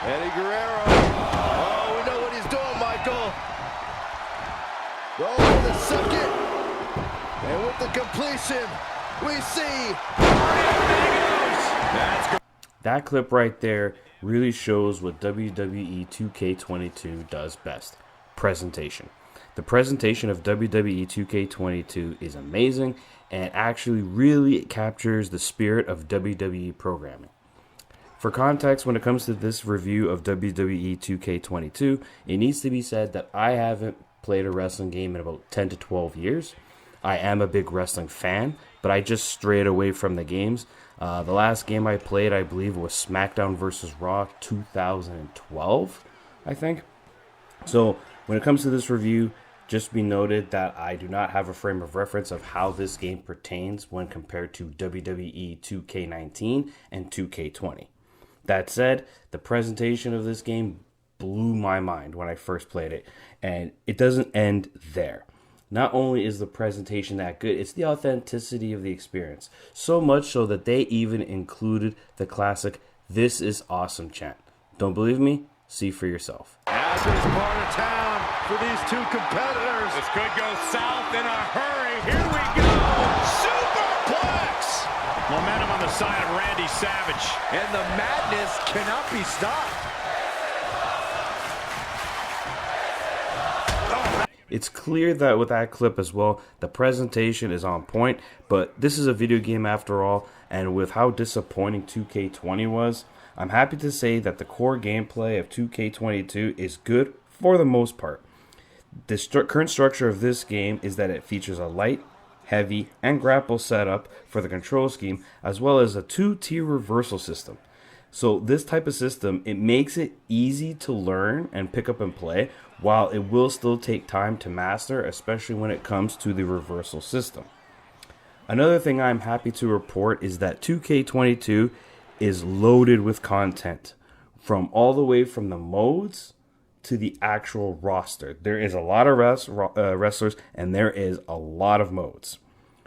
Eddie Guerrero. Oh, we know what he's doing, Michael. Oh, the second. And with the completion, we see. That clip right there really shows what WWE 2K22 does best. Presentation. The presentation of WWE 2K22 is amazing and actually really captures the spirit of WWE programming. For context, when it comes to this review of WWE 2K22, it needs to be said that I haven't played a wrestling game in about 10 to 12 years. I am a big wrestling fan, but I just strayed away from the games. The last game I played, I believe, was Smackdown vs. Raw 2012, I think. So when it comes to this review, just be noted that I do not have a frame of reference of how this game pertains when compared to WWE 2K19 and 2K20. That said, the presentation of this game blew my mind when I first played it, and it doesn't end there. Not only is the presentation that good, it's the authenticity of the experience. So much so that they even included the classic "This is awesome" chant. Don't believe me? See for yourself. As is part of town for these two competitors. This could go south in a hurry. Here we go. Superplex! Momentum on the side of Randy Savage. And the madness cannot be stopped. It's clear that with that clip as well, the presentation is on point, but this is a video game after all, and with how disappointing 2K20 was, I'm happy to say that the core gameplay of 2K22 is good for the most part. The current structure of this game is that it features a light, heavy, and grapple setup for the control scheme, as well as a 2-tier reversal system. So this type of system, it makes it easy to learn and pick up and play, while it will still take time to master, especially when it comes to the reversal system. Another thing I'm happy to report is that 2K22 is loaded with content, from all the way from the modes to the actual roster. There is a lot of wrestlers, and there is a lot of modes.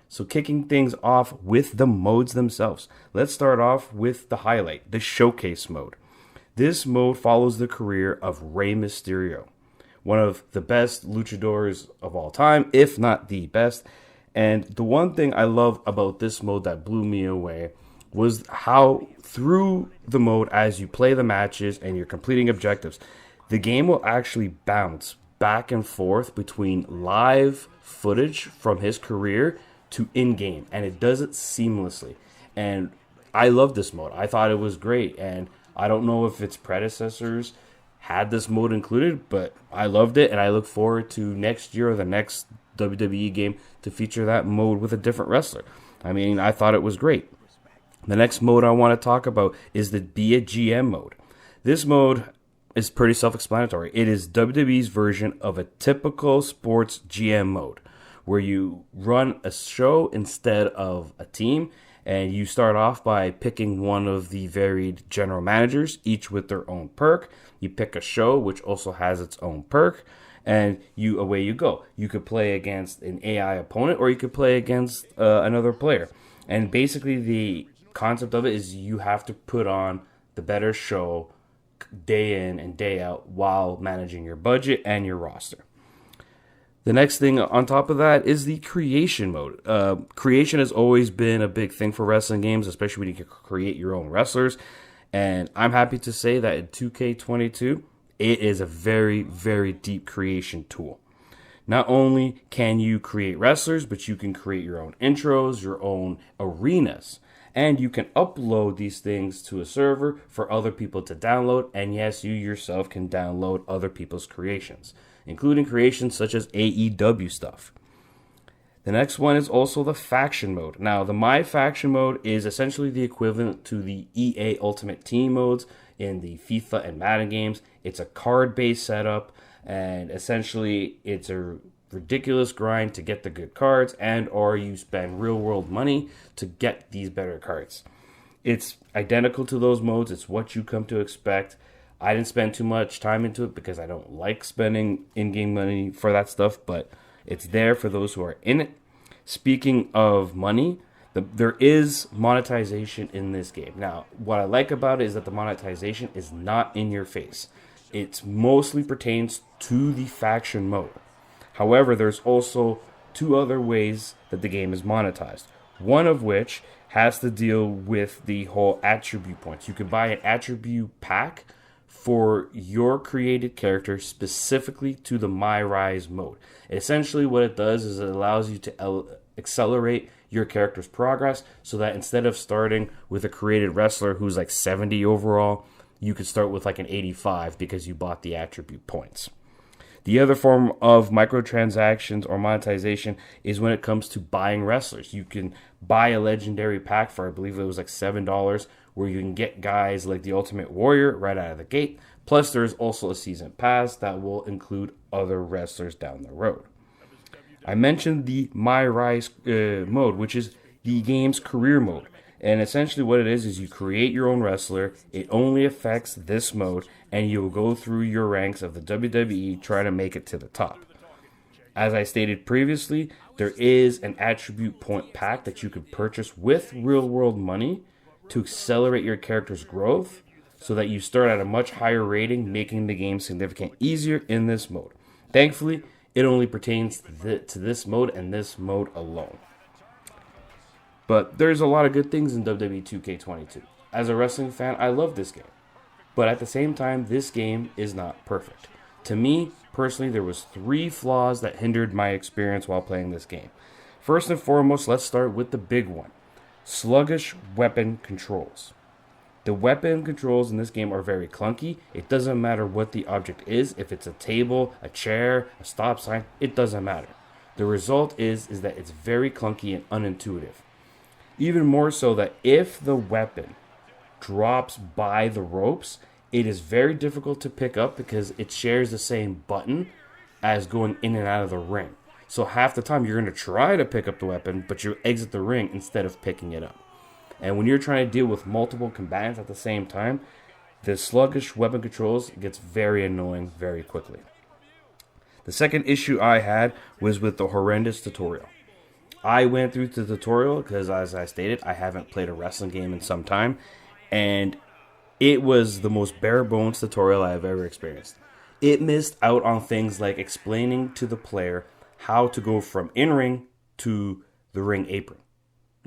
So kicking things off with the modes themselves. Let's start off with the highlight, the Showcase mode. This mode follows the career of Rey Mysterio, one of the best luchadors of all time, if not the best. And the one thing I love about this mode that blew me away was how through the mode, as you play the matches and you're completing objectives, the game will actually bounce back and forth between live footage from his career to in-game, and it does it seamlessly. And I love this mode. I thought it was great, and I don't know if its predecessors had this mode included, but I loved it, and I look forward to next year or the next WWE game to feature that mode with a different wrestler. I mean, I thought it was great. The next mode I want to talk about is the Bgm Mode. This mode is pretty self-explanatory. It is WWE's version of a typical sports GM mode, where you run a show instead of a team, and you start off by picking one of the varied general managers, each with their own perk. You pick a show, which also has its own perk, and away you go. You could play against an AI opponent, or you could play against another player. And basically the concept of it is you have to put on the better show day in and day out while managing your budget and your roster. The next thing on top of that is the creation mode. Creation has always been a big thing for wrestling games, especially when you can create your own wrestlers. And I'm happy to say that in 2K22, it is a very, very deep creation tool. Not only can you create wrestlers, but you can create your own intros, your own arenas. And you can upload these things to a server for other people to download. And yes, you yourself can download other people's creations, including creations such as AEW stuff. The next one is also the faction mode. Now, the My Faction mode is essentially the equivalent to the EA Ultimate Team modes in the FIFA and Madden games. It's a card-based setup, and essentially it's a ridiculous grind to get the good cards, and or you spend real-world money to get these better cards. It's identical to those modes. It's what you come to expect. I didn't spend too much time into it because I don't like spending in-game money for that stuff, but it's there for those who are in it. Speaking of money, There is monetization in this game. Now, what I like about it is that the monetization is not in your face. It mostly pertains to the faction mode. However, there's also two other ways that the game is monetized. One of which has to deal with the whole attribute points. You can buy an attribute pack for your created character specifically to the My Rise mode. Essentially what it does is it allows you to accelerate your character's progress so that instead of starting with a created wrestler who's like 70 overall, you could start with like an 85 because you bought the attribute points. The other form of microtransactions or monetization is when it comes to buying wrestlers. You can buy a legendary pack for, I believe it was like $7, where you can get guys like the Ultimate Warrior right out of the gate. Plus, there's also a season pass that will include other wrestlers down the road. I mentioned the My Rise mode, which is the game's career mode. And essentially what it is you create your own wrestler. It only affects this mode, and you'll go through your ranks of the WWE trying to make it to the top. As I stated previously, there is an attribute point pack that you could purchase with real-world money to accelerate your character's growth so that you start at a much higher rating, making the game significantly easier in this mode. Thankfully, it only pertains to this mode and this mode alone. But there's a lot of good things in WWE 2K22. As a wrestling fan, I love this game. But at the same time, this game is not perfect. To me, personally, there was 3 flaws that hindered my experience while playing this game. First and foremost, let's start with the big one. Sluggish weapon controls. The weapon controls in this game are very clunky. It doesn't matter what the object is. If it's a table, a chair, a stop sign, it doesn't matter. The result is that it's very clunky and unintuitive. Even more so that if the weapon drops by the ropes, it is very difficult to pick up because it shares the same button as going in and out of the ring. So half the time you're going to try to pick up the weapon, but you exit the ring instead of picking it up. And when you're trying to deal with multiple combatants at the same time, the sluggish weapon controls gets very annoying very quickly. The second issue I had was with the horrendous tutorial. I went through the tutorial because, as I stated, I haven't played a wrestling game in some time, and it was the most bare bones tutorial I have ever experienced. It missed out on things like explaining to the player how to go from in-ring to the ring apron.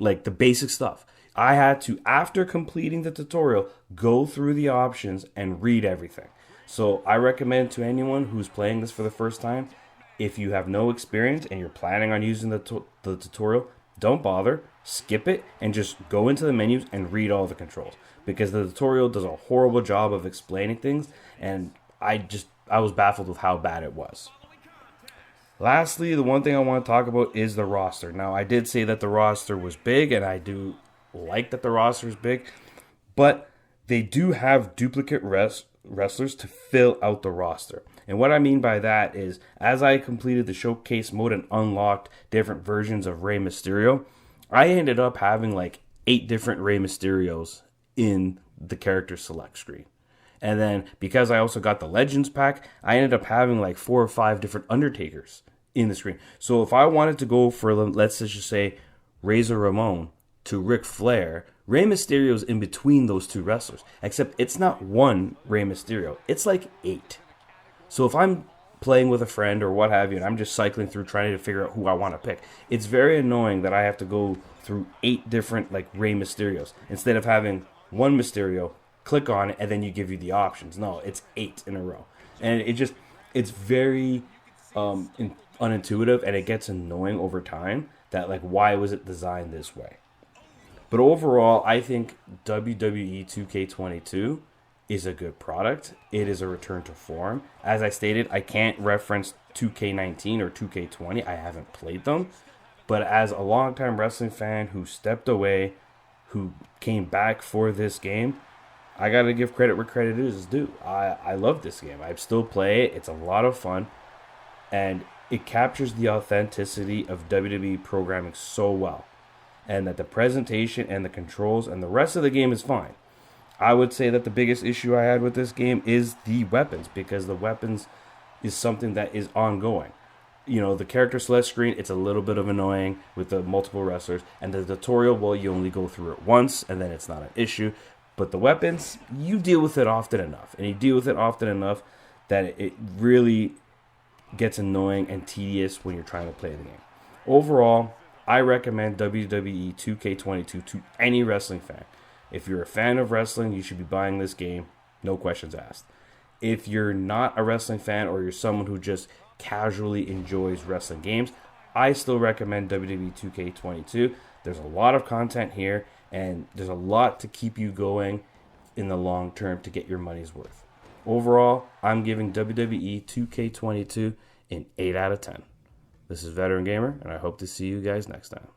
Like the basic stuff. I had to, after completing the tutorial, go through the options and read everything. So I recommend to anyone who's playing this for the first time, if you have no experience and you're planning on using the tutorial, don't bother, skip it, and just go into the menus and read all the controls. Because the tutorial does a horrible job of explaining things, and I was baffled with how bad it was. Lastly, the one thing I want to talk about is the roster. Now, I did say that the roster was big, and I do like that the roster is big, but they do have duplicate wrestlers to fill out the roster. And what I mean by that is, as I completed the showcase mode and unlocked different versions of Rey Mysterio, I ended up having like 8 different Rey Mysterios in the character select screen. And then because I also got the Legends pack, I ended up having like 4 or 5 different Undertakers in the screen. So if I wanted to go for, let's just say, Razor Ramon to Ric Flair, Rey Mysterio's in between those 2 wrestlers. Except it's not one Rey Mysterio. It's like 8. So if I'm playing with a friend or what have you, and I'm just cycling through trying to figure out who I want to pick, it's very annoying that I have to go through 8 different like Rey Mysterios instead of having one Mysterio, click on it, and then you give you the options. No, it's 8 in a row. And it's very unintuitive, and it gets annoying over time that like, why was it designed this way? But overall, I think WWE 2K22 is a good product. It is a return to form. As I stated, I can't reference 2K19 or 2K20. I haven't played them. But as a longtime wrestling fan who stepped away, who came back for this game, I gotta give credit where credit is due. I love this game. I still play it. It's a lot of fun. And it captures the authenticity of WWE programming so well. And that the presentation and the controls and the rest of the game is fine. I would say that the biggest issue I had with this game is the weapons, because the weapons is something that is ongoing. you know, the character select screen, it's a little bit of annoying with the multiple wrestlers. And the tutorial, well, you only go through it once, and then it's not an issue. But the weapons, you deal with it often enough. And you deal with it often enough that it really gets annoying and tedious when you're trying to play the game. Overall, I recommend WWE 2K22 to any wrestling fan. If you're a fan of wrestling, you should be buying this game. No questions asked. If you're not a wrestling fan or you're someone who just casually enjoys wrestling games, I still recommend WWE 2K22. There's a lot of content here, and there's a lot to keep you going in the long term to get your money's worth. Overall, I'm giving WWE 2K22 an 8 out of 10. This is Veteran Gamer, and I hope to see you guys next time.